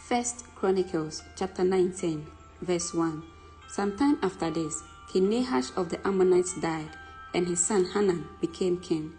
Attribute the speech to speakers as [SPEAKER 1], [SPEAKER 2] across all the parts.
[SPEAKER 1] First Chronicles chapter 19, verse 1. Sometime after this, King Nahash of the Ammonites died, and his son Hanan became king.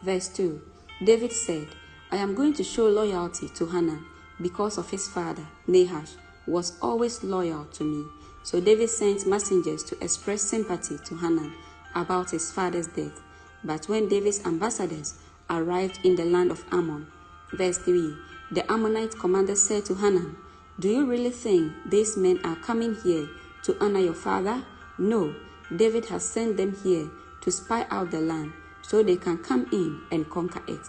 [SPEAKER 1] Verse 2. David said, I am going to show loyalty to Hanan, because of his father, Nahash, was always loyal to me. So David sent messengers to express sympathy to Hanan about his father's death. But when David's ambassadors arrived in the land of Ammon, verse 3, the Ammonite commander said to Hanan, Do you really think these men are coming here to honor your father? No, David has sent them here to spy out the land, so they can come in and conquer it.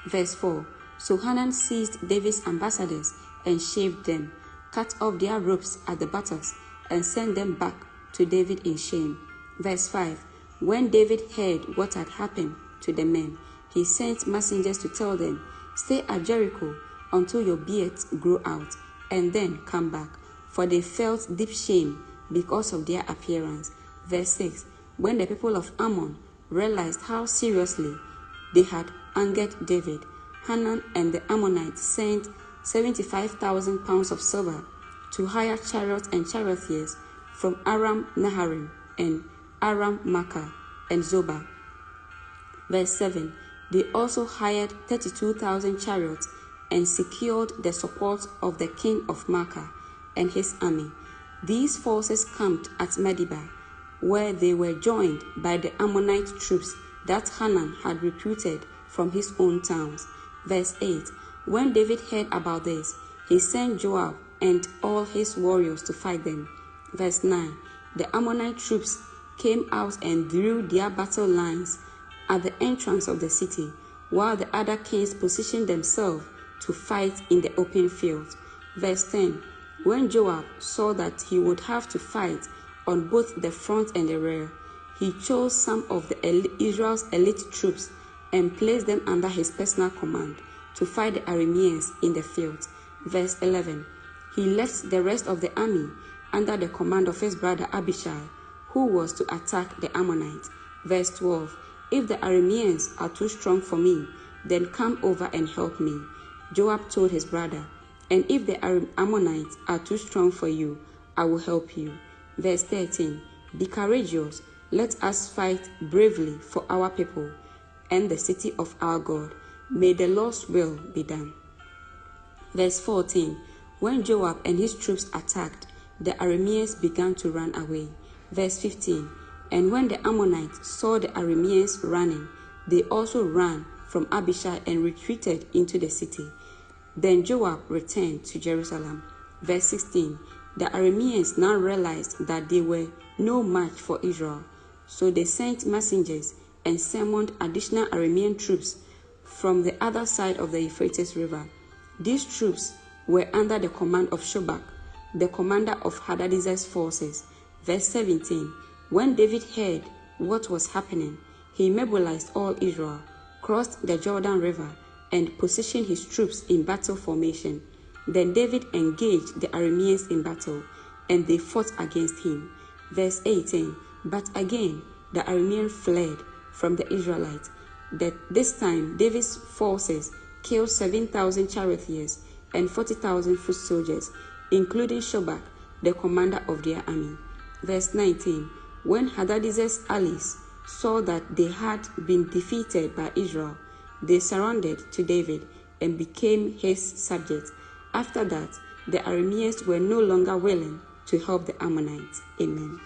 [SPEAKER 1] Verse 4, So Hanan seized David's ambassadors and shaved them, cut off their robes at the buttocks, and sent them back to David in shame. Verse 5, When David heard what had happened to the men, he sent messengers to tell them, Stay at Jericho until your beards grow out, and then come back, for they felt deep shame because of their appearance. Verse 6, When the people of Ammon realized how seriously they had angered David, Hanan and the Ammonites sent 75,000 pounds of silver to hire chariots and charioteers from Aram Naharaim and Aram Makkah and Zobah. Verse 7, They also hired 32,000 chariots and secured the support of the king of Makkah and his army. These forces camped at Medeba, where they were joined by the Ammonite troops that Hanan had recruited from his own towns. Verse 8, When David heard about this, he sent Joab and all his warriors to fight them. Verse 9, The Ammonite troops came out and drew their battle lines at the entrance of the city, while the other kings positioned themselves to fight in the open field. Verse 10, When Joab saw that he would have to fight on both the front and the rear, he chose some of Israel's elite troops and placed them under his personal command to fight the Arameans in the field. Verse 11, He left the rest of the army under the command of his brother Abishai, who was to attack the Ammonites. Verse 12, If the Arameans are too strong for me, then come over and help me. Joab told his brother, And if the Ammonites are too strong for you, I will help you. Verse 13, Be courageous, let us fight bravely for our people and the city of our God. May the Lord's will be done. Verse 14, When Joab and his troops attacked, the Arameans began to run away. Verse 15, And when the Ammonites saw the Arameans running, they also ran from Abishai and retreated into the city. Then Joab returned to Jerusalem. Verse 16, The Arameans now realized that they were no match for Israel, so they sent messengers and summoned additional Aramean troops from the other side of the Euphrates River. These troops were under the command of Shobak, the commander of Hadadezer's forces. Verse 17, When David heard what was happening, he mobilized all Israel, crossed the Jordan River, and positioned his troops in battle formation. Then David engaged the Arameans in battle, and they fought against him. Verse 18, But again the Arameans fled from the Israelites. This time David's forces killed 7,000 charioteers and 40,000 foot soldiers, including Shobak, the commander of their army. Verse 19, When Hadadezer's allies saw that they had been defeated by Israel, they surrendered to David and became his subjects. After that, the Arameans were no longer willing to help the Ammonites. Amen.